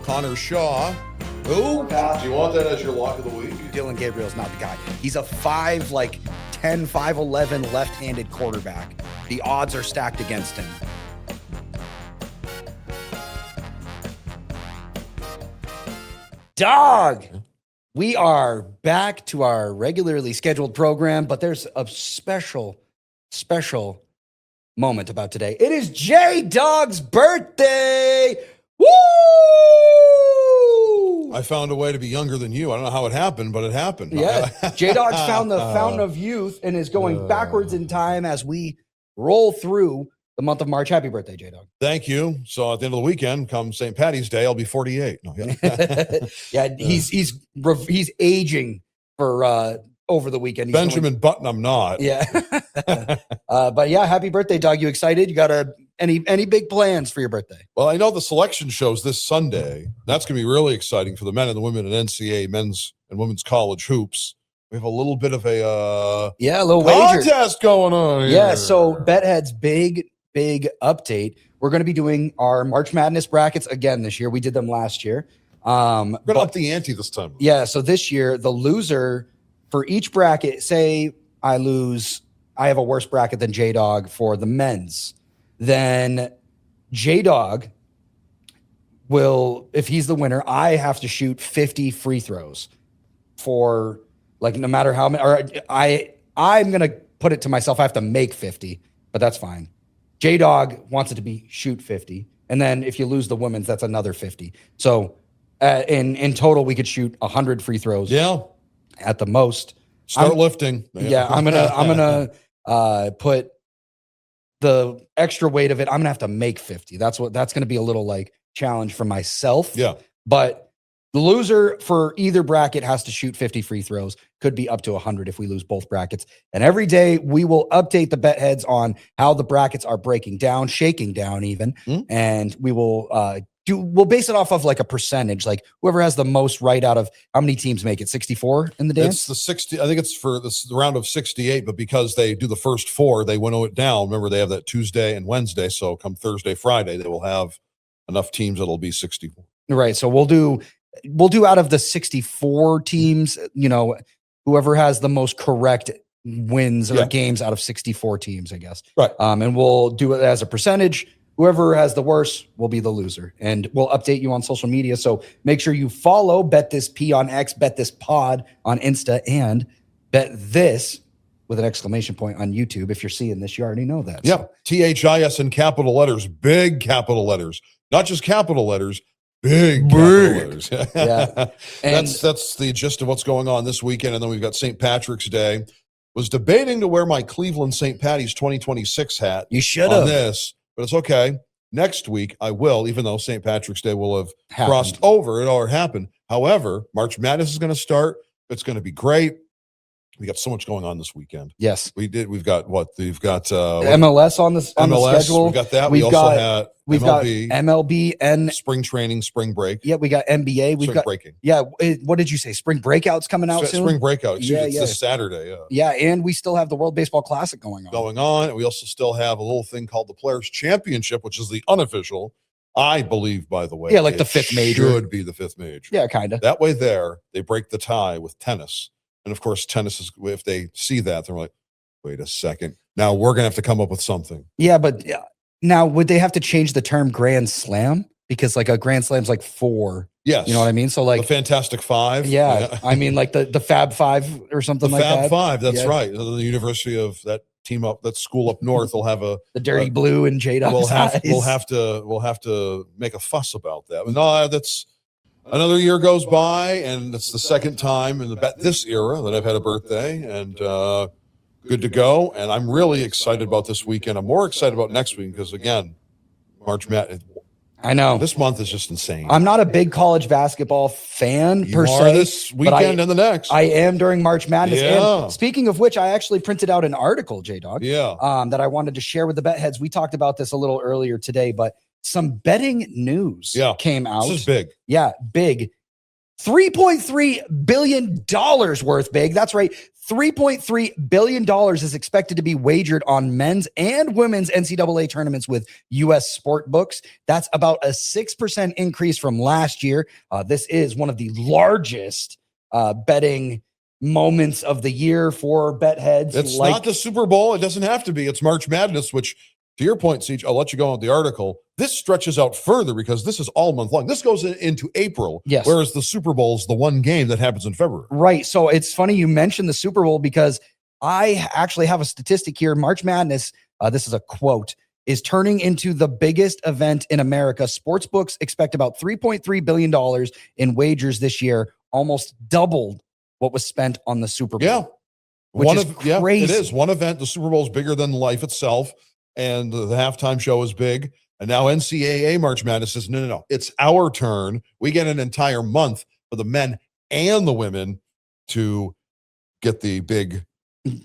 Connor Shaw. Who? Do you want that as your lock of the week? Dylan Gabriel's not the guy. He's a 5'10", 5'11" left-handed quarterback. The odds are stacked against him. Dog! We are back to our regularly scheduled program, but there's a special moment about today. It is Jay Dawg's birthday! Woo! I found a way to be younger than you. I don't know how it happened, but it happened. Yeah. J Dawg's found the fountain of youth and is going backwards in time as we roll through the month of March. Happy birthday, J Dawg. Thank you. So at the end of the weekend, come St. Patty's Day, I'll be 48. No, yeah, he's aging for over the weekend. He's Benjamin Button, I'm not. Yeah. But yeah, happy birthday, Dog. You excited? You got any big plans for your birthday? Well, I know the selection shows this Sunday. That's going to be really exciting for the men and the women in NCAA men's and women's college hoops. We have a little bit of a little wager contest going on here. Yeah, so BetHead's big update. We're going to be doing our March Madness brackets again this year. We did them last year. We're going to up the ante this time. Yeah, so this year, the loser for each bracket, say I lose, I have a worse bracket than J Dawg for the men's, then J Dawg will, if he's the winner, I have to shoot 50 free throws for, like, no matter how many, or I'm going to put it to myself, I have to make 50, but that's fine. J Dawg wants it to be shoot 50. And then if you lose the women's, that's another 50. So in total, we could shoot 100 free throws. Yeah. At the most. Start lifting. Yeah, I'm gonna put the extra weight of it. I'm gonna have to make 50. That's gonna be a little like challenge for myself. Yeah. But the loser for either bracket has to shoot 50 free throws. Could be up to 100 if we lose both brackets. And every day we will update the bet heads on how the brackets are breaking down, shaking down even. And we will we'll base it off of like a percentage, like whoever has the most right out of how many teams make it, 64 in the dance? It's the 60. I think it's for the round of 68, but because they do the first 4, they winnow it down. Remember, they have that Tuesday and Wednesday. So come Thursday, Friday, they will have enough teams that'll be 64. Right. So we'll do out of the 64 teams, whoever has the most correct wins or games out of 64 teams, I guess. Right. And we'll do it as a percentage. Whoever has the worst will be the loser. And we'll update you on social media. So make sure you follow Bet This P on X, Bet This Pod on Insta, and Bet This with an exclamation point on YouTube. If you're seeing this, you already know that. Yeah. THIS in capital letters, big capital letters, not just capital letters, big capital letters. Yeah. And that's the gist of what's going on this weekend. And then we've got St. Patrick's Day. Was debating to wear my Cleveland St. Patty's 2026 hat. You should on have. this. But it's okay. Next week, I will, even though St. Patrick's Day will have crossed over. It already happened. However, March Madness is going to start. It's going to be great. We got so much going on this weekend. Yes. We've got what? We've got MLS on the schedule. We got that. We've also had MLB. Got MLB and spring training, spring break. Yeah, we got NBA. We've got breaking. Yeah. What did you say? Spring breakout's coming out soon? Spring breakout. It's this Saturday. Yeah. Yeah. And we still have the World Baseball Classic going on. And we also still have a little thing called the Players Championship, which is the unofficial. I believe, by the way. Yeah, like the 5th major. Should be the 5th major. Yeah, kind of. That way they break the tie with tennis. And of course, tennis is, if they see that, they're like, wait a second. Now we're going to have to come up with something. Yeah, but now would they have to change the term Grand Slam? Because like a Grand Slam's like 4. Yes. You know what I mean? So like the Fantastic 5. Yeah. I mean like the Fab 5 or something like that. The Fab 5, that's right. The University of that school up north will have the dirty blue and J Dawg. We'll have to make a fuss about that. But no, that's another year goes by, and it's the second time in this era that I've had a birthday, and good to go. And I'm really excited about this weekend. I'm more excited about next week because, again, March Madness. I know. This month is just insane. I'm not a big college basketball fan per se. This weekend and the next. I am during March Madness. Yeah. And speaking of which, I actually printed out an article, J Dawg. Yeah. That I wanted to share with the bet heads. We talked about this a little earlier today, but some betting news came out. This is big. Yeah, big. $3.3 billion worth, Big. That's right. $3.3 billion is expected to be wagered on men's and women's NCAA tournaments with U.S. sport books. That's about a 6% increase from last year. This is one of the largest betting moments of the year for bet heads. It's not the Super Bowl. It doesn't have to be. It's March Madness, which, to your point, Siege, I'll let you go on with the article. This stretches out further because this is all month long. This goes into April, yes. Whereas the Super Bowl is the one game that happens in February. Right. So it's funny you mentioned the Super Bowl because I actually have a statistic here. March Madness, this is a quote, is turning into the biggest event in America. Sportsbooks expect about $3.3 billion in wagers this year, almost doubled what was spent on the Super Bowl. Yeah. Which is crazy. It is. One event, the Super Bowl is bigger than life itself, and the halftime show is big. And now NCAA March Madness says, no. It's our turn. We get an entire month for the men and the women to get the big,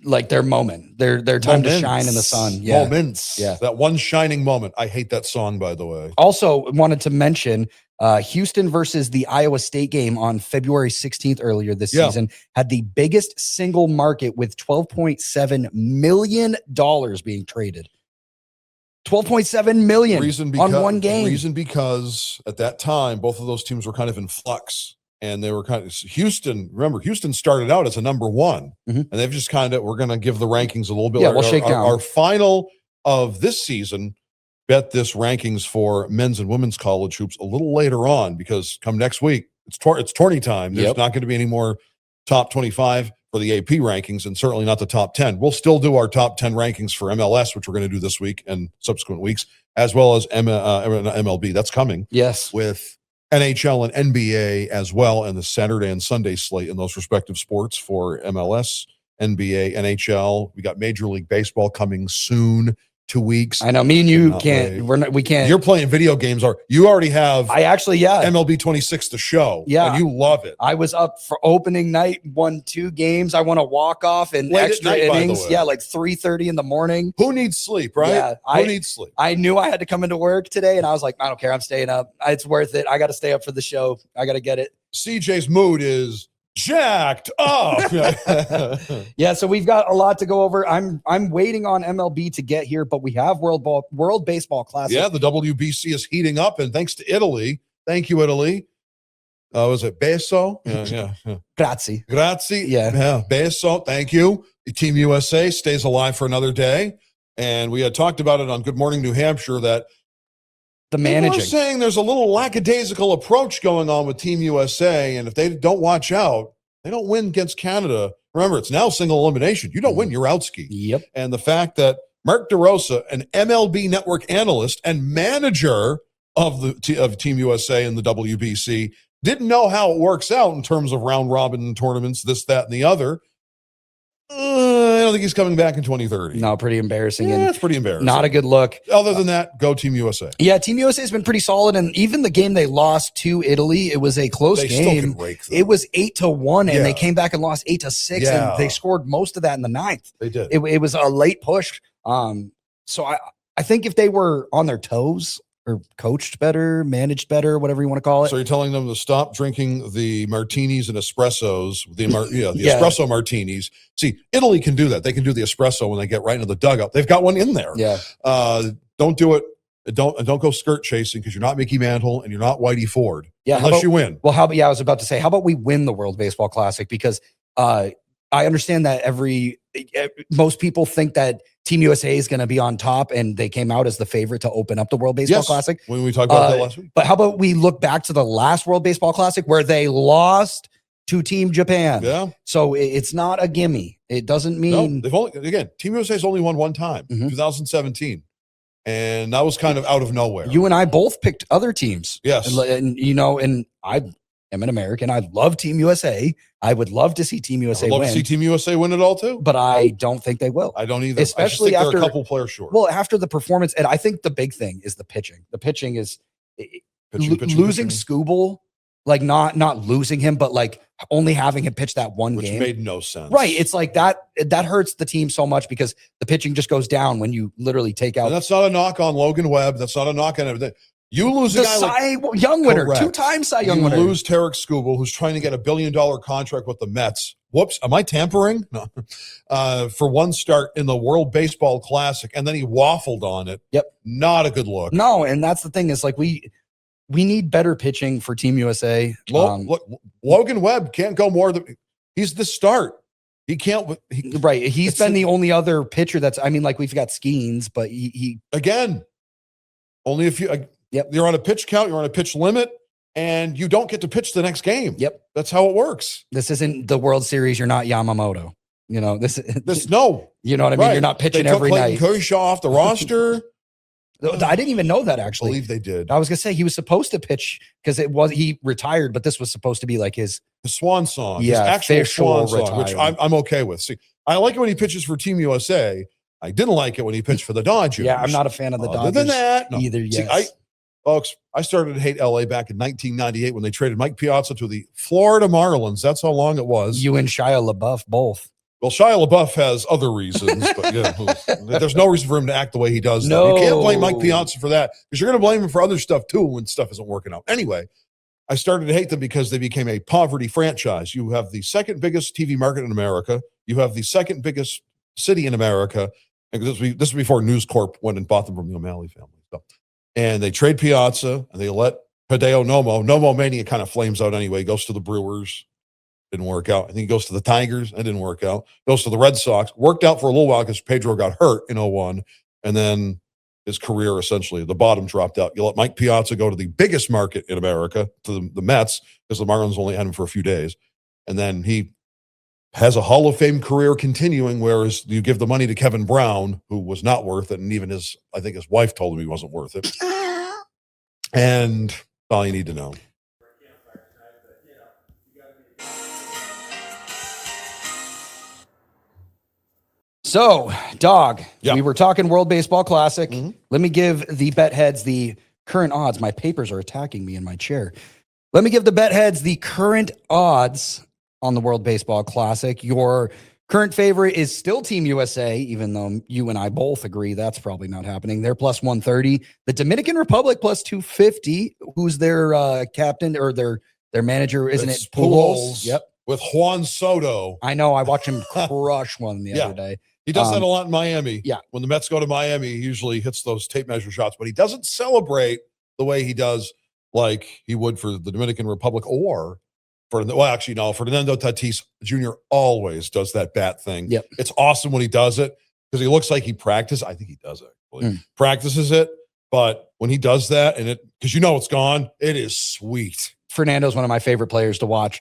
like their moment, their time to shine in the sun. Yeah. Moments. Yeah. That one shining moment. I hate that song, by the way. Also wanted to mention Houston versus the Iowa State game on February 16th earlier this season had the biggest single market with $12.7 million being traded. 12.7 million on one game. Reason because at that time, both of those teams were kind of in flux, and they were kind of Houston. Remember, Houston started out as a number one, and they've just kind of, we're going to give the rankings a little bit. Yeah, we'll shake down. Our final of this season, bet this rankings for men's and women's college hoops a little later on, because come next week, it's tourney time. There's not going to be any more top 25 for the AP rankings, and certainly not the top 10. We'll still do our top 10 rankings for MLS, which we're going to do this week and subsequent weeks, as well as MLB. That's coming. Yes. With NHL and NBA as well, and the Saturday and Sunday slate in those respective sports for MLS, NBA, NHL. We got Major League Baseball coming soon. 2 weeks. I know. Me and you can't. We can't. You're playing video games. You already have. I actually, MLB 26 to show. Yeah, and you love it. I was up for opening night, won 2 games. I won a walk off in extra innings. Yeah, like 3:30 in the morning. Who needs sleep, right? Yeah, who needs sleep? I knew I had to come into work today, and I was like, I don't care. I'm staying up. It's worth it. I got to stay up for the show. I got to get it. CJ's mood is jacked up. Yeah, so we've got a lot to go over. I'm waiting on MLB to get here, but we have World Baseball Classic. Yeah, the WBC is heating up, and thanks to Italy. Thank you, Italy. Was it Beso? Yeah. Grazie. Yeah, Beso. Thank you. Team USA stays alive for another day. And we had talked about it on Good Morning New Hampshire that the managing. We're saying there's a little lackadaisical approach going on with Team USA, and if they don't watch out, they don't win against Canada. Remember, it's now single elimination. You don't win, you're out ski. Yep. And the fact that Mark DeRosa, an MLB Network analyst and manager of Team USA and the WBC, didn't know how it works out in terms of round robin tournaments, this, that, and the other. I don't think he's coming back in 2030. No, pretty embarrassing. Yeah, it's pretty embarrassing. Not a good look. Other than that, go Team USA. Yeah, Team USA has been pretty solid, and even the game they lost to Italy, it was a close game. Still can rake them. It was 8-1, and they came back and lost 8-6, and they scored most of that in the 9th. They did. It was a late push. So I think if they were on their toes or coached better, managed better, whatever you want to call it. So you're telling them to stop drinking the martinis and espressos, the espresso martinis. See, Italy can do that. They can do the espresso when they get right into the dugout. They've got one in there. Yeah. Don't do it. Don't go skirt chasing, because you're not Mickey Mantle and you're not Whitey Ford. Yeah. Unless you win. Well, I was about to say, how about we win the World Baseball Classic? Because I understand that most people think that Team USA is going to be on top, and they came out as the favorite to open up the World Baseball Classic. When we talked about that last week. But how about we look back to the last World Baseball Classic where they lost to Team Japan? Yeah. So it's not a gimme. It doesn't mean Team USA's only won one time, 2017. And that was kind of out of nowhere. You and I both picked other teams. Yes. And I am an American. I love Team USA. I would love to see Team USA win. I'd love to see Team USA win it all too. But I don't think they will. I don't either. Especially after they're a couple players short. Well, after the performance, and I think the big thing is the pitching. The pitching is losing Skubal, like not losing him, but like only having him pitch that one game. Which made no sense. Right. It's like that hurts the team so much, because the pitching just goes down when you literally take out. And that's not a knock on Logan Webb. That's not a knock on everything. You lose a The guy like Cy Young winner, Correct. 2-time Cy Young you winner. lose Tarek Skubal, who's trying to get $1 billion contract with the Mets. Whoops, am I tampering? No. For one start in the World Baseball Classic, and then he waffled on it. Yep. Not a good look. No, and that's the thing is like we need better pitching for Team USA. Look, Logan Webb can't go more than he's the start. He can't. Right. He's been the only other pitcher that's, I mean, like we've got Skeens, but he again, only if you, Yep. you're on a pitch count, you're on a pitch limit, and you don't get to pitch the next game. Yep. That's how it works. This isn't the World Series. You're not Yamamoto. You know, this No. you know what I mean? Right. You're not pitching They took every Clayton night. Kershaw off the roster. I didn't even know that I actually. believe they did. I was gonna say he was supposed to pitch because he retired, but this was supposed to be like his The swan song. Yeah, his actual official swan song, which retirement. I'm okay with. See, I like it when he pitches for Team USA. I didn't like it when he pitched for the Dodgers. Yeah, I'm not a fan of the Other Dodgers than that, no. either. See, Yes. Folks, I started to hate LA back in 1998 when they traded Mike Piazza to the Florida Marlins. That's how long it was. You and Shia LaBeouf both. Well, Shia LaBeouf has other reasons, but there's no reason for him to act the way he does. No. You can't blame Mike Piazza for that because you're going to blame him for other stuff too when stuff isn't working out. Anyway, I started to hate them because they became a poverty franchise. You have the second biggest TV market in America. You have the second biggest city in America. And this was before News Corp went and bought them from the O'Malley family. So, and they trade Piazza and they let Hideo Nomo Mania kind of flames out anyway. He goes to the Brewers. Didn't work out. I think he goes to the Tigers. That didn't work out. Goes to the Red Sox. Worked out for a little while because Pedro got hurt in 01. And then his career, essentially, the bottom dropped out. You let Mike Piazza go to the biggest market in America, to the Mets, because the Marlins only had him for a few days. And then he has a Hall of Fame career continuing, whereas you give the money to Kevin Brown, who was not worth it. And even I think his wife told him he wasn't worth it. And all you need to know. So, Dog, Yeah. we were talking World Baseball Classic. Mhm. Let me give the bet heads the current odds. My papers are attacking me in my chair. Let me give the bet heads the current odds on the World Baseball Classic. Your current favorite is still Team USA, even though you and I both agree that's probably not happening. They're plus 130. The Dominican Republic plus 250. Who's their captain or their manager? Isn't It's it Pujols? Yep. With Juan Soto. I know. I watched him crush one the other day. He does that a lot in Miami. Yeah. When the Mets go to Miami, he usually hits those tape measure shots, but he doesn't celebrate the way he does like he would for the Dominican Republic or Fernando Tatis Jr. always does that bat thing. Yep. It's awesome when he does it because he looks like he practices. I think he does actually. Practices it, but when he does that and because it's gone, it is sweet. Fernando's one of my favorite players to watch.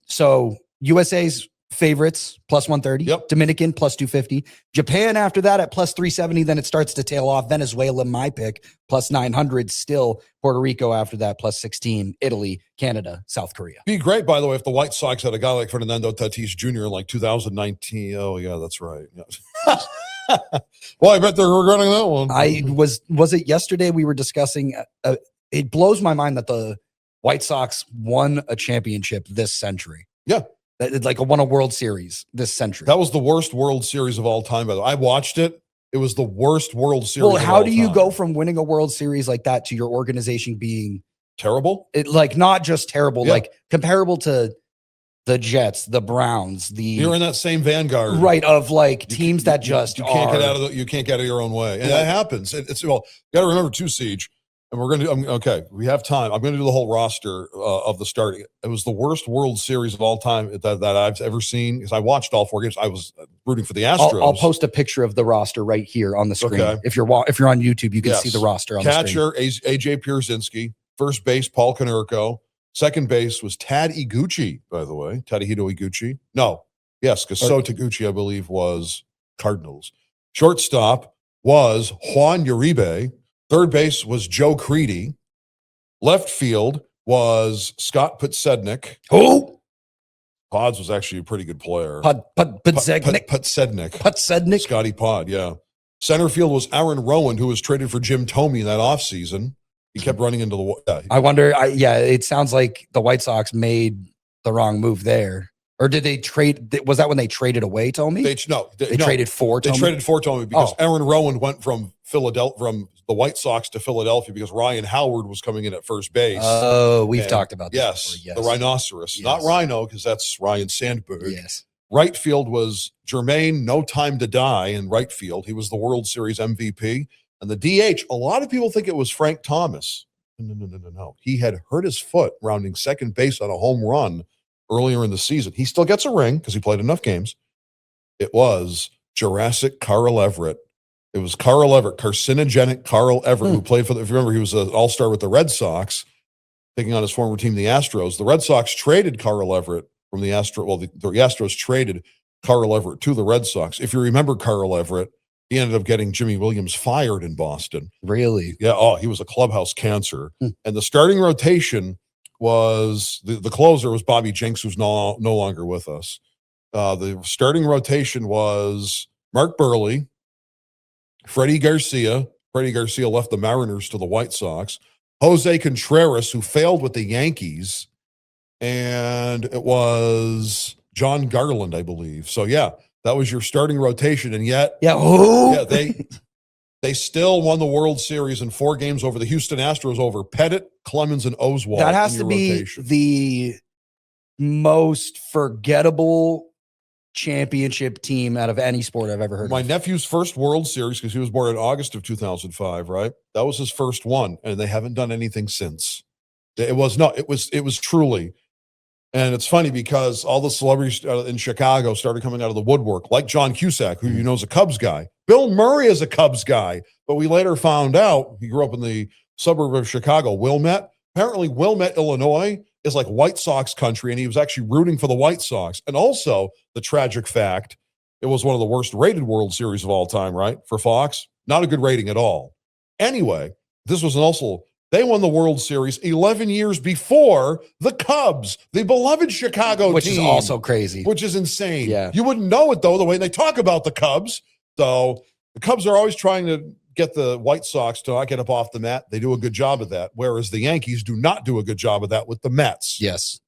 So USA's favorites plus 130. Yep. Dominican plus 250. Japan after that at plus 370. Then it starts to tail off. Venezuela, my pick, plus 900. Still Puerto Rico after that plus 16. Italy, Canada, South Korea. Be great, by the way, if the White Sox had a guy like Fernando Tatis Jr. in like 2019. Oh yeah, that's right. Yeah. Well, I bet they're regretting that one. Was it yesterday we were discussing? It blows my mind that the White Sox won a championship this century. Yeah. Like won a World Series this century. That was the worst World Series of all time, by the way. I watched it. It was the worst World Series. Well, how do you time. go from winning a World Series like that to your organization being terrible? Not just terrible, Yeah. like comparable to the Jets, the Browns, You're in that same vanguard, right of like teams that just you can't are. get out of you can't get out of your own way, and that happens. It's you got to remember too, Siege. And we're going to okay. We have time. I'm going to do the whole roster of the starting. It was the worst World Series of all time that I've ever seen because I watched all 4 games. I was rooting for the Astros. I'll post a picture of the roster right here on the screen. Okay. If you're on YouTube, you can Yes. see the roster on the screen. Catcher AJ Pierzynski, first base Paul Konerko, second base was Tad Iguchi, by the way, Tadahito Iguchi. No, yes, because So Taguchi, I believe, was Cardinals. Shortstop was Juan Uribe. Third base was Joe Creedy. Left field was Scott Putsednik. Who? Pods was actually a pretty good player. Putsednik. Putsednik. Scotty Pod, yeah. Center field was Aaron Rowan, who was traded for Jim Thome that offseason. He kept running into the I wonder, it sounds like the White Sox made the wrong move there. Or did they trade? Was that when they traded away Thome? They traded for Thome? They traded for Thome because Aaron Rowan went from Philadelphia, from the White Sox to Philadelphia, because Ryan Howard was coming in at first base. Oh, we've talked about this yes, before. the rhinoceros, not Rhino, because that's Ryan Sandberg. Yes. Right field was Jermaine No Time to Die in right field. He was the World Series MVP. And the DH, a lot of people think it was Frank Thomas. No. He had hurt his foot rounding second base on a home run earlier in the season. He still gets a ring because he played enough games. It was Jurassic Carl Everett. It was Carl Everett, carcinogenic Carl Everett, who played for if you remember, he was an all-star with the Red Sox, taking on his former team, the Astros. The Red Sox traded Carl Everett from the Astros. Well, the Astros traded Carl Everett to the Red Sox. If you remember Carl Everett, he ended up getting Jimmy Williams fired in Boston. Really? Yeah. Oh, he was a clubhouse cancer. And the starting rotation was the closer was Bobby Jenks, who's no longer with us. The starting rotation was Mark Burley, Freddie Garcia. Freddie Garcia left the Mariners to the White Sox. Jose Contreras, who failed with the Yankees. And it was John Garland, I believe. So, yeah, that was your starting rotation. And yet, they still won the World Series in 4 games over the Houston Astros over Pettit, Clemens, and Oswalt. That has to be rotation. The most forgettable championship team out of any sport I've ever heard My of. nephew's first World Series, because he was born in August of 2005, right? That was his first one, and they haven't done anything since. It was truly. And it's funny because all the celebrities in Chicago started coming out of the woodwork, like John Cusack, who you know is a Cubs guy. Bill Murray is a Cubs guy, but we later found out he grew up in the suburb of Chicago, Wilmette. Apparently, Wilmette, Illinois is like White Sox country, and he was actually rooting for the White Sox. And also, the tragic fact, it was one of the worst rated World Series of all time, right? For Fox, not a good rating at all. Anyway, this was also, they won the World Series 11 years before the Cubs, the beloved Chicago Which team. is also crazy. Which is insane. Yeah. You wouldn't know it, though, the way they talk about the Cubs. So the Cubs are always trying to get the White Sox to not get up off the mat. They do a good job of that, whereas the Yankees do not do a good job of that with the Mets. Yes.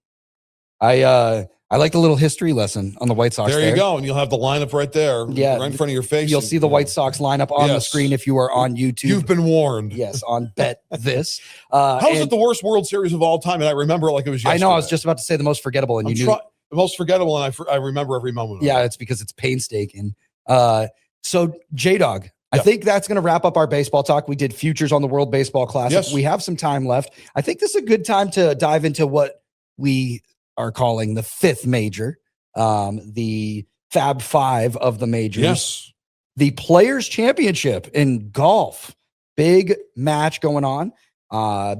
I like the little history lesson on the White Sox. There you go, and you'll have the lineup right there, yeah, right in front of your face. You'll see the White Sox lineup on the screen if you are on YouTube. You've been warned. Yes, on Bet This. How is it the worst World Series of all time? And I remember it like it was yesterday. I know, I was just about to say the most forgettable, and the most forgettable, and I remember every moment. Yeah, it's because it's painstaking. So Jay Dawg, I think that's going to wrap up our baseball talk. We did futures on the World Baseball Classic. Yes. We have some time left. I think this is a good time to dive into what we are calling the 5th major, the Fab 5 of the majors. Yes. The Players Championship in golf. Big match going on.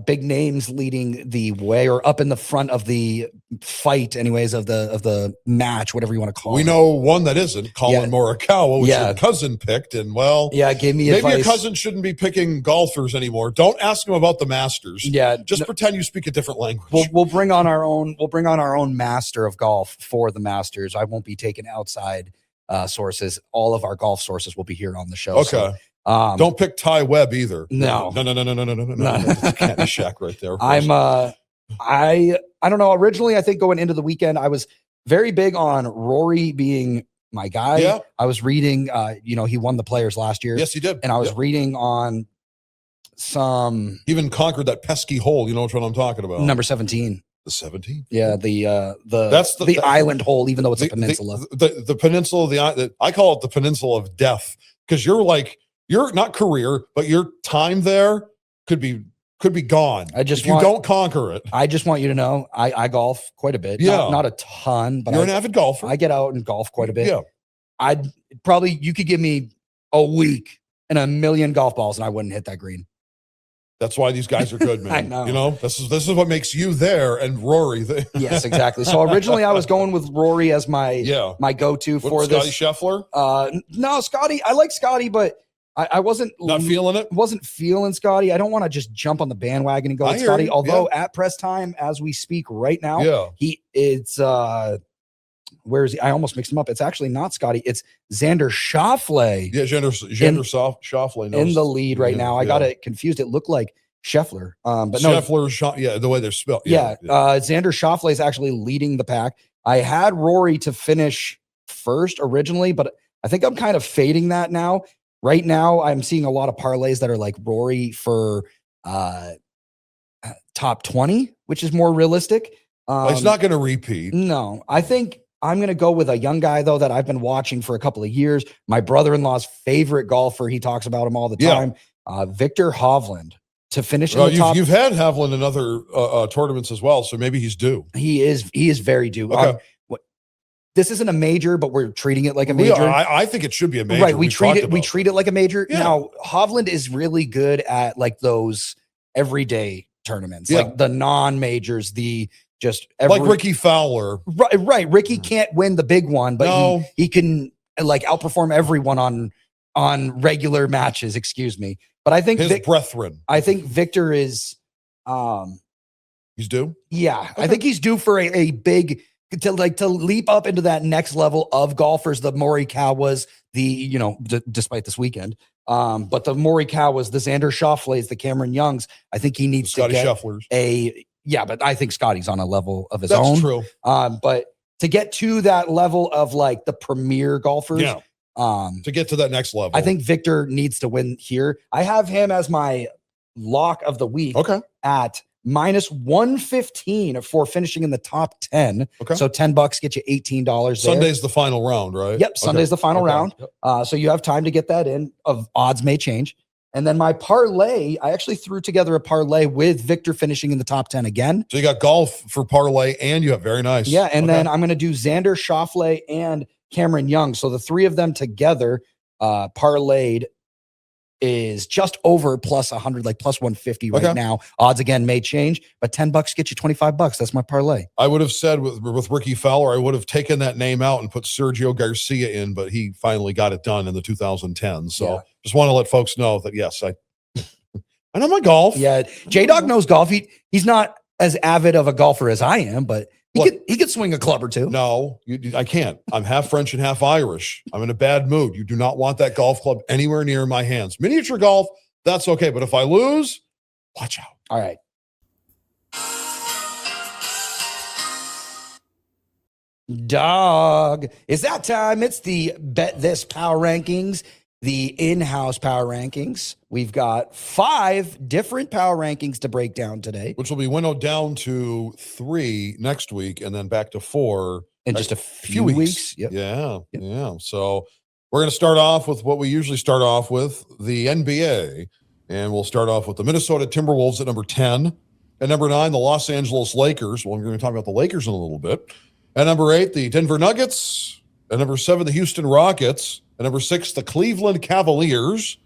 Big names leading the way, or up in the front of the fight, anyways, of the match, whatever you want to call it. We know one that isn't, Colin Morikawa, which your cousin picked, and gave me maybe advice. your cousin shouldn't be picking golfers anymore. Don't ask him about the Masters. Yeah, just pretend you speak a different language. We'll bring on our own. We'll bring on our own master of golf for the Masters. I won't be taking outside sources. All of our golf sources will be here on the show. Okay. So, don't pick Ty Webb either. No. That's a candy shack right there. I don't know. Originally, I think going into the weekend, I was very big on Rory being my guy. Yeah. I was reading, he won the Players last year. Yes, he did. And I was reading on some. He even conquered that pesky hole. You know which one I'm talking about? Number 17. The 17. Yeah, that's the island hole, even though it's a peninsula. The peninsula of the I call it the peninsula of death, because you're not career, but your time there could be gone. If you don't conquer it. I just want you to know I golf quite a bit. Yeah. Not a ton, but you're an avid golfer. I get out and golf quite a bit. Yeah. You could give me a week and a million golf balls and I wouldn't hit that green. That's why these guys are good, man. I know. You know, this is what makes you there and Rory there. Yes, exactly. So originally I was going with Rory as my go-to for Scotty this. Scheffler? No, Scotty. I like Scotty, but I wasn't not feeling it. Wasn't feeling Scotty. I don't want to just jump on the bandwagon and go with Scotty. Although at press time, as we speak right now, where is he? I almost mixed him up. It's actually not Scotty. It's Xander Schauffele. Yeah, Xander Schauffele in the lead right now. I got it confused. It looked like Scheffler, but no, Scheffler. The way they're spelled. Xander Schauffele is actually leading the pack. I had Rory to finish first originally, but I think I'm kind of fading that now. Right now, I'm seeing a lot of parlays that are like Rory for top 20, which is more realistic. He's not going to repeat. No, I think I'm going to go with a young guy, though, that I've been watching for a couple of years. My brother-in-law's favorite golfer. He talks about him all the time. Victor Hovland to finish in the top. You've had Hovland in other tournaments as well, so maybe he's due. He is very due. Okay. This isn't a major, but we're treating it like a major. I think it should be a major. Right. We treat it like a major. Yeah. Now, Hovland is really good at like those everyday tournaments, like the non-majors, like Ricky Fowler. Right. Ricky can't win the big one, but he can like outperform everyone on regular matches, excuse me. But I think his brethren. I think Victor is he's due? Yeah. Okay. I think he's due for a big to leap up into that next level of golfers. The Morikawas, despite this weekend, but the Morikawas, the Xander Schauffele's, the Cameron Youngs. I think he needs Scotty to get Scheffler's. But I think Scotty's on a level of his That's own. True. But to get to that level of like the premier golfers, to get to that next level, I think Victor needs to win here. I have him as my lock of the week. Okay. At -115 for finishing in the top 10. Okay. So $10 get you $18. Sunday's the final round, right? Yep. Sunday's the final round. Yep. So you have time to get that in. Odds may change. And then my parlay, I actually threw together a parlay with Victor finishing in the top 10 again. So you got golf for parlay and you have very nice. Yeah. And then I'm going to do Xander Schauffele and Cameron Young. So the three of them together parlayed is just over plus 100, like plus 150 right now. Odds again may change, but $10 get you $25. That's my parlay. I would have said with Ricky Fowler, I would have taken that name out and put Sergio Garcia in, but he finally got it done in the 2010. So just want to let folks know that yes, I know my golf. Yeah, Jay Dawg knows golf. He's not as avid of a golfer as I am, but he could swing a club or two. No, I can't. I'm half French and half Irish. I'm in a bad mood. You do not want that golf club anywhere near my hands. Miniature golf, that's okay. But if I lose, watch out. All right. Dog. It's that time. It's the Bet This Power Rankings, the in-house power rankings. We've got 5 different power rankings to break down today, which will be winnowed down to 3 next week and then back to 4 in just a few weeks. Yep. Yeah. So we're going to start off with what we usually start off with, the NBA. And we'll start off with the Minnesota Timberwolves at number 10. At number 9, the Los Angeles Lakers. Well, we're going to talk about the Lakers in a little bit. At number 8, the Denver Nuggets. At number 7, the Houston Rockets. At number 6, the Cleveland Cavaliers.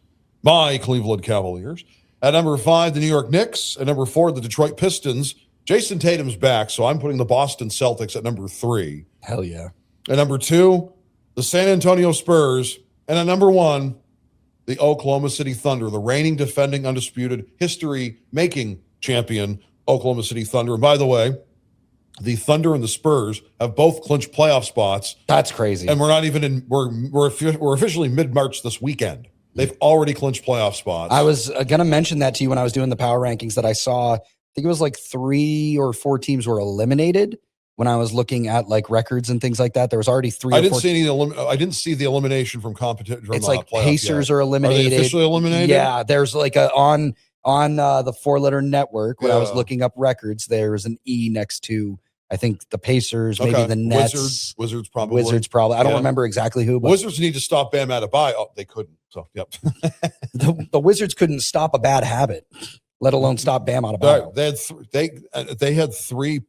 My Cleveland Cavaliers. At number 5, the New York Knicks. At number 4, the Detroit Pistons. Jason Tatum's back, so I'm putting the Boston Celtics at number 3. Hell yeah. At number 2, the San Antonio Spurs. And at number 1, the Oklahoma City Thunder, the reigning, defending, undisputed, history-making champion, Oklahoma City Thunder. And by the way, the Thunder and the Spurs have both clinched playoff spots. That's crazy. And we're not even in. We're officially mid-March this weekend. They've already clinched playoff spots. I was going to mention that to you when I was doing the power rankings that I saw. I think it was like 3 or 4 teams were eliminated when I was looking at like records and things like that. There was already 3. I didn't see the elimination from competition. It's like Pacers are eliminated. Are they officially eliminated? Yeah, there's like on the 4-letter network when I was looking up records. There's an E next to, I think, the Pacers, maybe the Nets. Wizards probably. I don't remember exactly who. But Wizards need to stop Bam Adebayo. Oh, they couldn't. So, yep. the Wizards couldn't stop a bad habit, let alone stop Bam Adebayo. They had 3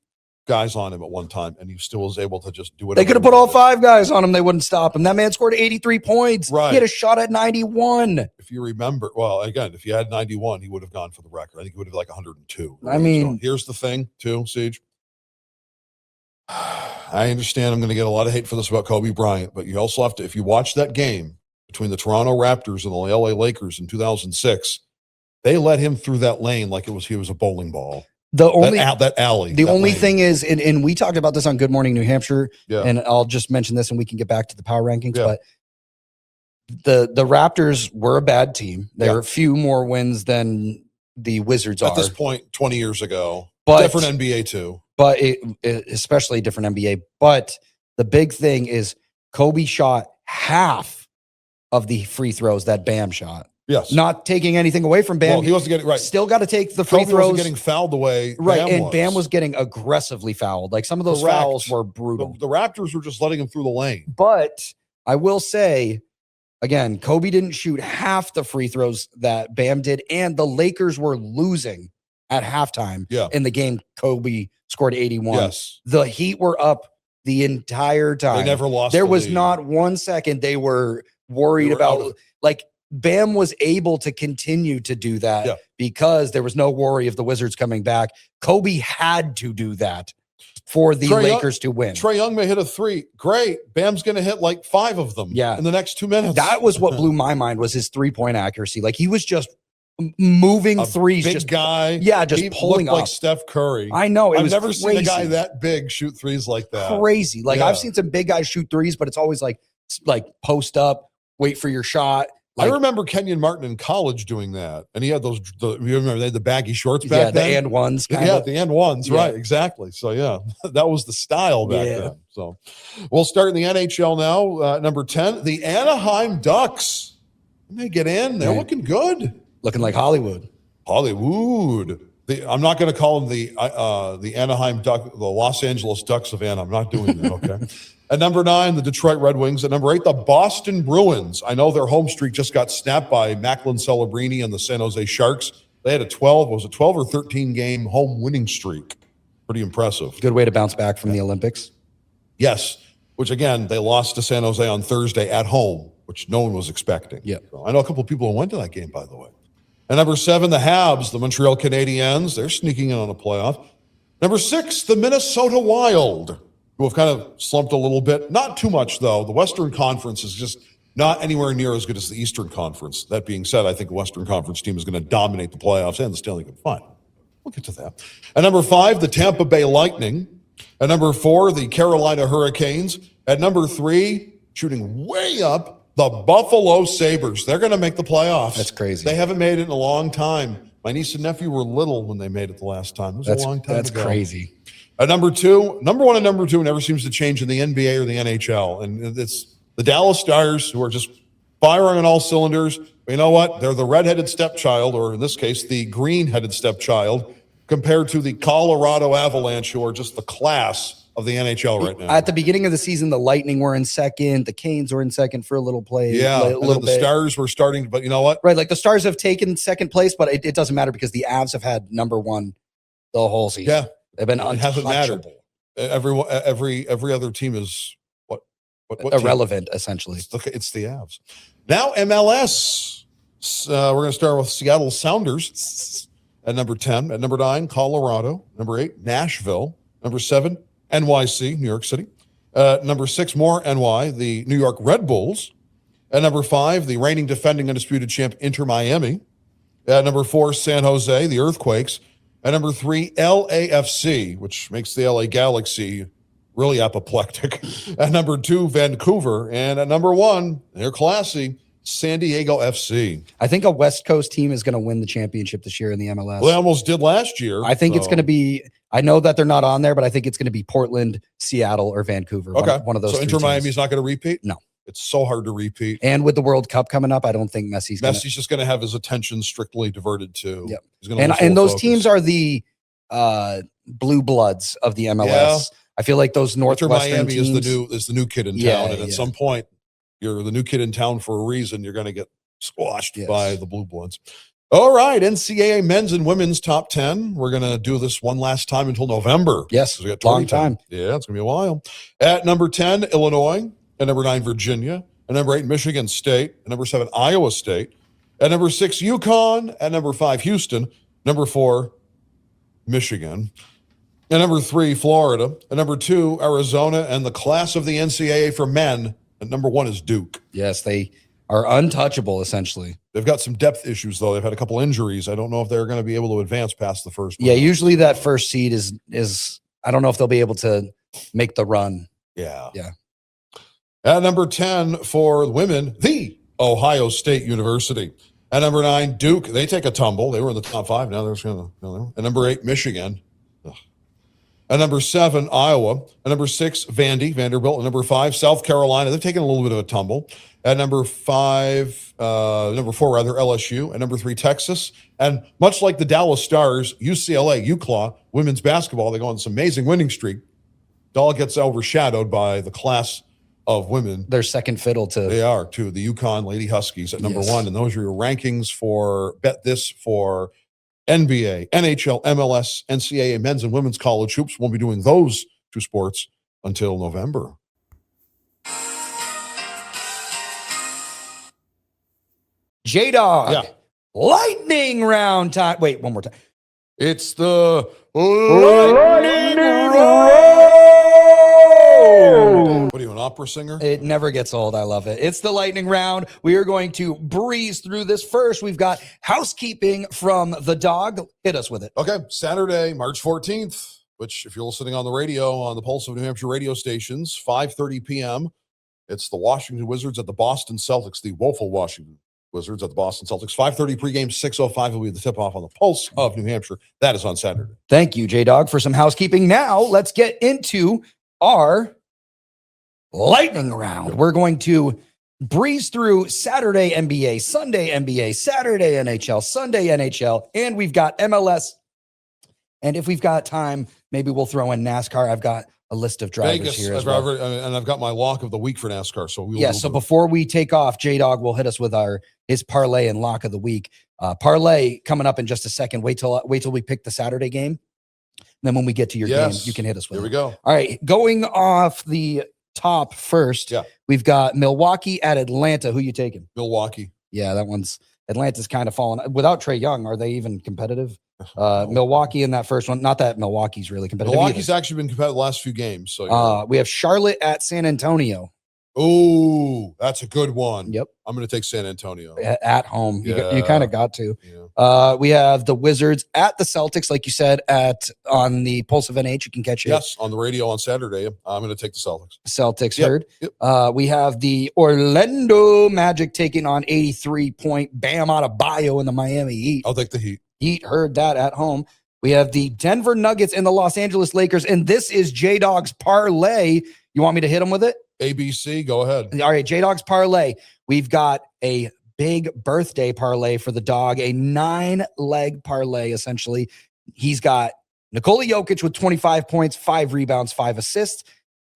guys on him at one time, and he still was able to just do it. They could have put all 5 guys on him. They wouldn't stop him. That man scored 83 points. Right. He had a shot at 91. If you remember, well, again, if you had 91, he would have gone for the record. I think he would have like 102. I mean, so here's the thing, too, Siege. I understand I'm going to get a lot of hate for this about Kobe Bryant, but you also have to, if you watch that game between the Toronto Raptors and the LA Lakers in 2006, they let him through that lane like he was a bowling ball. The only that alley. The only thing is, and we talked about this on Good Morning New Hampshire, yeah. And I'll just mention this, and we can get back to the power rankings. Yeah. But the Raptors were a bad team. There are a few more wins than the Wizards are at this point. 20 years ago, but different NBA too. But especially different NBA. But the big thing is Kobe shot half of the free throws that Bam shot. Yes. Not taking anything away from Bam. Well, he wasn't getting right. Still got to take the free Kobe throws. wasn't getting fouled the way right, Bam and Bam was getting aggressively fouled. Like some of those Correct. fouls were brutal. The Raptors were just letting him through the lane. But I will say, again, Kobe didn't shoot half the free throws that Bam did, and the Lakers were losing at halftime in the game. Kobe scored 81. Yes. The Heat were up the entire time. They never lost. There the was lead. not 1 second they were worried about, like, Bam was able to continue to do that because there was no worry of the Wizards coming back. Kobe had to do that for the Lakers to win. Trae Young may hit a 3. Great. Bam's going to hit like 5 of them in the next 2 minutes. That was what blew my mind, was his 3-point accuracy. Like, he was just moving threes. Big just guy. just he pulling looked up. like Steph Curry. I know. I've never seen a guy that big shoot threes like that. Crazy. Like, I've seen some big guys shoot threes, but it's always like post up, wait for your shot. Like, I remember Kenyon Martin in college doing that, and he had those. You remember they had the baggy shorts back then, the and ones. The and ones, right? Exactly. So that was the style back then. So we'll start in the NHL now. Number 10, the Anaheim Ducks. They get in. They're looking good, looking like Hollywood. I'm not going to call them the Anaheim Duck, the Los Angeles Ducks of Anaheim. I'm not doing that. Okay. At number 9, the Detroit Red Wings. At number 8, the Boston Bruins. I know their home streak just got snapped by Macklin Celebrini and the San Jose Sharks. They had a 12 or 13 game home winning streak. Pretty impressive. Good way to bounce back from the Olympics. Yes, which again, they lost to San Jose on Thursday at home, which no one was expecting. Yeah. So I know a couple of people who went to that game, by the way. At number 7, the Habs, the Montreal Canadiens. They're sneaking in on a playoff. Number 6, the Minnesota Wild, who have kind of slumped a little bit. Not too much, though. The Western Conference is just not anywhere near as good as the Eastern Conference. That being said, I think the Western Conference team is going to dominate the playoffs and the Stanley Cup final. We'll get to that. At number 5, the Tampa Bay Lightning. At number 4, the Carolina Hurricanes. At number 3, shooting way up, the Buffalo Sabres. They're going to make the playoffs. That's crazy. They haven't made it in a long time. My niece and nephew were little when they made it the last time. It was a long time ago. That's crazy. At number 1 and number 2 never seems to change in the NBA or the NHL. And it's the Dallas Stars, who are just firing on all cylinders. But you know what? They're the redheaded stepchild, or in this case, the green-headed stepchild, compared to the Colorado Avalanche, who are just the class of the NHL right now. At the beginning of the season, the Lightning were in second. The Canes were in second for a little play. The Stars were starting, but you know what? Right, like the Stars have taken second place, but it doesn't matter because the Avs have had number 1 the whole season. Yeah. They've been It hasn't mattered. Every other team is what irrelevant, essentially. It's the Avs. Now MLS. We're going to start with Seattle Sounders at number 10. At number 9, Colorado. Number 8, Nashville. Number 7, NYC, New York City. Number 6, more NY, the New York Red Bulls. At number 5, the reigning defending undisputed champ Inter Miami. At number 4, San Jose, the Earthquakes. At number 3, LAFC, which makes the LA Galaxy really apoplectic. At number 2, Vancouver. And at number 1, they're classy, San Diego FC. I think a West Coast team is going to win the championship this year in the MLS. Well, they almost did last year. I think it's going to be, I know that they're not on there, but I think it's going to be Portland, Seattle, or Vancouver. Okay. One of those. So Inter Miami's not going to repeat? No. It's so hard to repeat. And with the World Cup coming up, I don't think Messi's just going to have his attention strictly diverted to. Yep. He's gonna and those focus. teams are the blue bloods of the MLS. Yeah. I feel like those Northwestern Miami teams is the new kid in town, and at some point, you're the new kid in town for a reason. You're going to get squashed by the blue bloods. All right, NCAA men's and women's top 10. We're going to do this one last time until November. Yes, we got long time. Yeah, it's going to be a while. At number 10, Illinois. At number 9, Virginia. At number 8, Michigan State. At number 7, Iowa State. At number 6, UConn. At number 5, Houston. Number 4, Michigan. At number 3, Florida. At number 2, Arizona. And the class of the NCAA for men, at number 1 is Duke. Yes, they are untouchable, essentially. They've got some depth issues, though. They've had a couple injuries. I don't know if they're going to be able to advance past the first round. Yeah, usually that first seed is I don't know if they'll be able to make the run. Yeah. Yeah. At number 10 for women, the Ohio State University. At number 9, Duke. They take a tumble. They were in the top 5. Now they're going to. At number 8, Michigan. Ugh. At number 7, Iowa. At number 6, Vanderbilt. At number 5, South Carolina. They've taken a little bit of a tumble. At number 4, LSU. At number 3, Texas. And much like the Dallas Stars, UCLA, UCLA, women's basketball, they go on this amazing winning streak. It all gets overshadowed by the class of women. Their second fiddle to. They are, too. The UConn Lady Huskies at number 1. And those are your rankings for Bet This for NBA, NHL, MLS, NCAA, men's and women's college hoops. We'll be doing those 2 sports until November. Jay Dawg. Yeah. Lightning round time. Wait, one more time. It's the lightning round. What are you, an opera singer? It never gets old. I love it. It's the lightning round. We are going to breeze through this first. We've got housekeeping from the dog. Hit us with it. Okay, Saturday, March 14th, which if you're listening on the radio, on the Pulse of New Hampshire radio stations, 5:30 p.m., it's the Washington Wizards at the Boston Celtics, the woeful Washington Wizards at the Boston Celtics. 5:30 pregame, 6:05 will be the tip-off on the Pulse of New Hampshire. That is on Saturday. Thank you, Jay Dawg, for some housekeeping. Now, let's get into our lightning round. We're going to breeze through Saturday NBA, Sunday NBA, Saturday NHL, Sunday NHL, and we've got MLS. And if we've got time, maybe we'll throw in NASCAR. I've got a list of drivers Vegas, here as well. and I've got my lock of the week for NASCAR. So we will. Yeah. So before we take off, Jay Dawg will hit us with his parlay and lock of the week. Parlay coming up in just a second. Wait till we pick the Saturday game. And then when we get to your game, you can hit us with it. Here we go. All right. Going off the top first, we've got Milwaukee at Atlanta. Who you taking? Milwaukee. Yeah, Atlanta's kind of fallen. Without Trae Young, are they even competitive? Milwaukee in that first one. Not that Milwaukee's really competitive. Milwaukee's actually been competitive the last few games. So we have Charlotte at San Antonio. Oh, that's a good one. Yep. I'm going to take San Antonio. At home. Yeah. You kind of got to. Yeah. We have the Wizards at the Celtics, like you said, on the Pulse of NH. You can catch it. Yes, on the radio on Saturday. I'm going to take the Celtics. Celtics Yep. heard. Yep. We have the Orlando Magic taking on 83-point Bam Adebayo in the Miami Heat. I'll take the Heat. Heat heard that at home. We have the Denver Nuggets and the Los Angeles Lakers, and this is Jay Dawg's parlay. You want me to hit him with it? ABC, go ahead. All right, Jay Dawg's parlay. We've got a big birthday parlay for the dog, a 9-leg parlay, essentially. He's got Nikola Jokic with 25 points, 5 rebounds, 5 assists.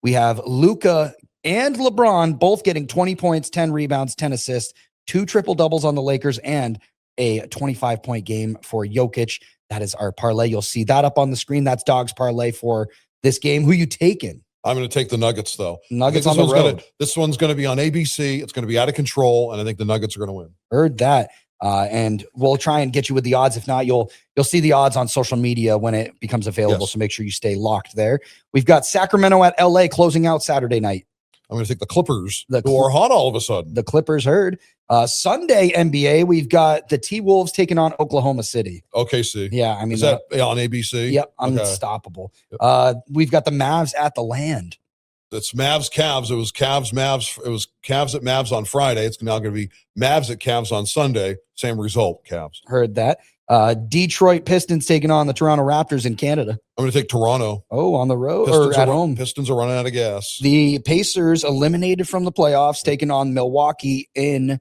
We have Luka and LeBron both getting 20 points, 10 rebounds, 10 assists, 2 triple-doubles on the Lakers, and a 25-point game for Jokic. That is our parlay. You'll see that up on the screen. That's Dog's parlay for this game. Who you taking? I'm going to take the Nuggets, though. Nuggets on the road. This one's going to be on ABC. It's going to be out of control, and I think the Nuggets are going to win. Heard that. And we'll try and get you with the odds. If not, you'll see the odds on social media when it becomes available. Yes. So make sure you stay locked there. We've got Sacramento at LA closing out Saturday night. I'm going to take the Clippers, who are hot all of a sudden. The Clippers heard. Sunday NBA, we've got the T-Wolves taking on Oklahoma City. OKC. Yeah, I mean, is that on ABC? Yep, Okay. unstoppable. Yep. We've got the Mavs at the Land. It's Mavs Cavs. It was Cavs Mavs. It was Cavs at Mavs on Friday. It's now going to be Mavs at Cavs on Sunday. Same result, Cavs. Heard that. Detroit Pistons taking on the Toronto Raptors in Canada. I'm going to take Toronto. Oh, on the road Pistons or at home. Pistons are running out of gas. The Pacers eliminated from the playoffs, taking on Milwaukee in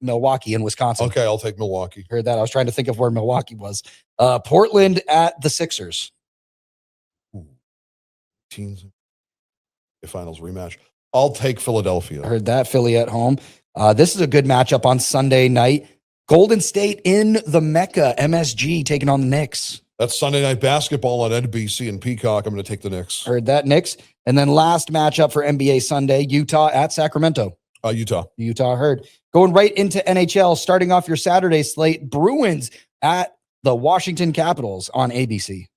Wisconsin. Okay, I'll take Milwaukee. Heard that. I was trying to think of where Milwaukee was. Portland at the Sixers. Teams. Finals rematch. I'll take Philadelphia. Heard that. Philly at home. This is a good matchup on Sunday night. Golden State in the Mecca, MSG taking on the Knicks. That's Sunday night basketball on NBC and Peacock. I'm going to take the Knicks. Heard that, Knicks. And then last matchup for NBA Sunday, Utah at Sacramento. Utah Heard. Going right into NHL, starting off your Saturday slate, Bruins at the Washington Capitals on ABC.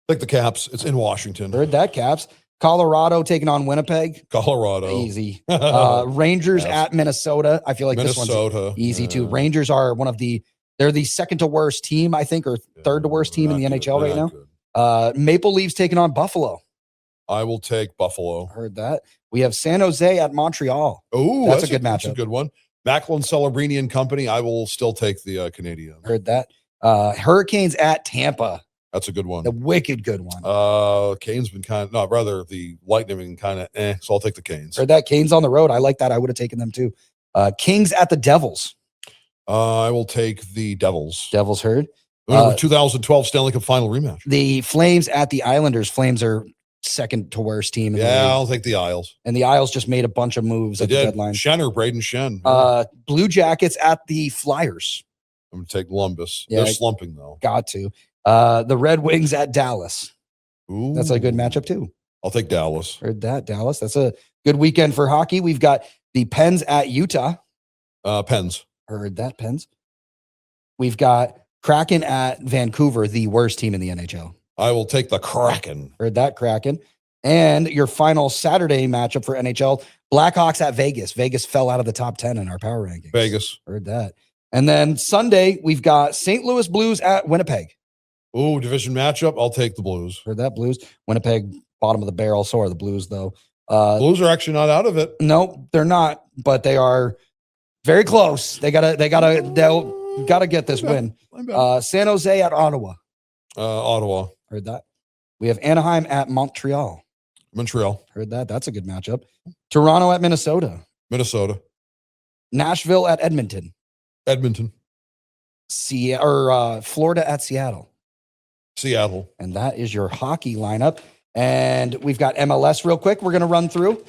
Take the Caps. It's in Washington. Heard that, Caps. Colorado taking on Winnipeg. Colorado. Easy. Rangers at Minnesota. I feel like this one's easy too. Rangers are they're the second to worst team, I think, or third to worst team in the NHL right now. Maple Leafs taking on Buffalo. I will take Buffalo. Heard that. We have San Jose at Montreal. Oh, that's a good matchup. That's a good one. Macklin Celebrini and company. I will still take the Canadian. Heard that. Hurricanes at Tampa. That's a good one. The wicked good one. Canes been rather the Lightning been kind of so I'll take the Canes. Heard that. Canes on the road. I like that. I would have taken them too. Kings at the Devils. I will take the Devils. Devils heard. 2012 Stanley Cup Final rematch. The Flames at the Islanders. Flames are second to worst team. I'll take the Isles. And the Isles just made a bunch of moves at the deadline. Braden Shen. Blue Jackets at the Flyers. I'm going to take Columbus. Yeah, They're slumping, though. Got to. The Red Wings at Dallas. Ooh. That's a good matchup, too. I'll take Dallas. Heard that, Dallas. That's a good weekend for hockey. We've got the Pens at Utah. Pens. Heard that, Pens. We've got Kraken at Vancouver, the worst team in the NHL. I will take the Kraken. Heard that, Kraken. And your final Saturday matchup for NHL, Blackhawks at Vegas. Vegas fell out of the top 10 in our power rankings. Vegas. Heard that. And then Sunday, we've got St. Louis Blues at Winnipeg. Ooh, division matchup. I'll take the Blues. Heard that, Blues. Winnipeg, bottom of the barrel. So are the Blues, though. Blues are actually not out of it. No, they're not, but they are very close. They'll get this win. San Jose at Ottawa. Ottawa. Heard that. We have Anaheim at Montreal. Montreal. Heard that. That's a good matchup. Toronto at Minnesota. Minnesota. Nashville at Edmonton. Edmonton. Florida at Seattle. Seattle. And that is your hockey lineup. And we've got MLS real quick. We're going to run through.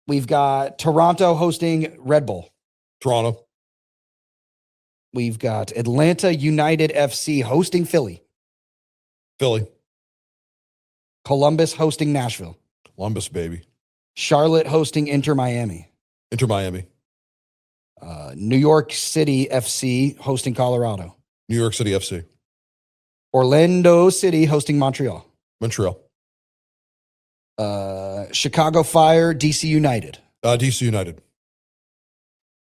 We've got Toronto hosting Red Bull. Toronto. We've got Atlanta United FC hosting Philly. Philly. Columbus hosting Nashville. Columbus, baby. Charlotte hosting Inter Miami. Inter Miami. New York City FC hosting Colorado. New York City FC. Orlando City hosting Montreal. Montreal. Chicago Fire, DC United. DC United.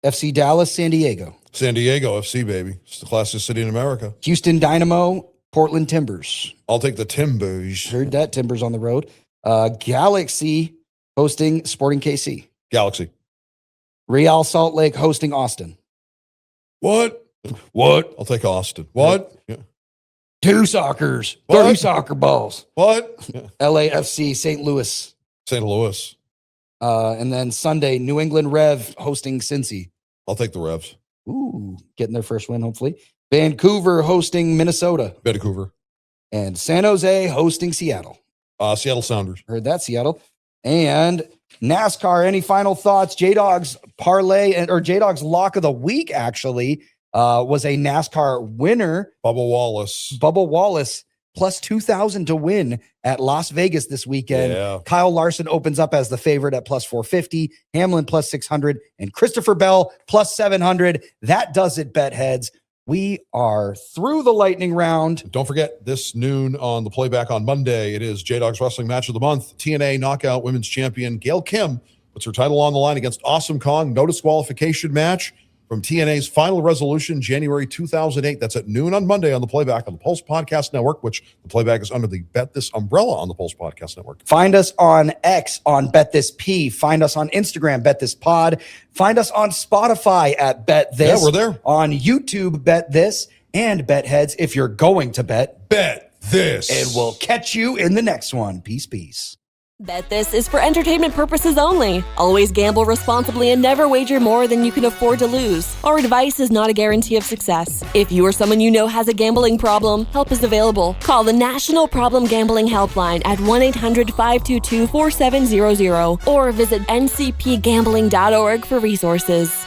FC Dallas, San Diego. San Diego FC, baby. It's the classiest city in America. Houston Dynamo, Portland Timbers. I'll take the Timbers. Heard that. Timbers on the road. Galaxy hosting Sporting KC. Galaxy. Real Salt Lake hosting Austin. What? I'll take Austin. What? Yeah. 2 soccers. What? 30 soccer balls. What? Yeah. LAFC, St. Louis. St. Louis. And then Sunday, New England Rev hosting Cincy. I'll take the Revs. Ooh, getting their first win, hopefully. Vancouver hosting Minnesota. Vancouver. And San Jose hosting Seattle. Seattle Sounders. Heard that, Seattle. And NASCAR, any final thoughts? Jay Dawg's parlay or Jay Dawg's lock of the week actually was a NASCAR winner. Bubba Wallace. Plus 2,000 to win at Las Vegas this weekend. Yeah. Kyle Larson opens up as the favorite at plus 450, Hamlin plus 600, and Christopher Bell plus 700. That does it, bet heads. We are through the lightning round. Don't forget, this noon on the playback on Monday, it is J Dawg's Wrestling Match of the Month. TNA Knockout Women's Champion Gail Kim puts her title on the line against Awesome Kong. No disqualification match from TNA's Final Resolution, January 2008. That's at noon on Monday on the playback on the Pulse Podcast Network, which the playback is under the Bet This umbrella on the Pulse Podcast Network. Find us on X on Bet This P. Find us on Instagram, Bet This Pod. Find us on Spotify at Bet This. Yeah, we're there. On YouTube, Bet This. And Bet Heads, if you're going to bet this. And we'll catch you in the next one. Peace. Bet This is for entertainment purposes only. Always gamble responsibly and never wager more than you can afford to lose. Our advice is not a guarantee of success. If you or someone you know has a gambling problem, help is available. Call the National Problem Gambling Helpline at 1-800-522-4700 or visit ncpgambling.org for resources.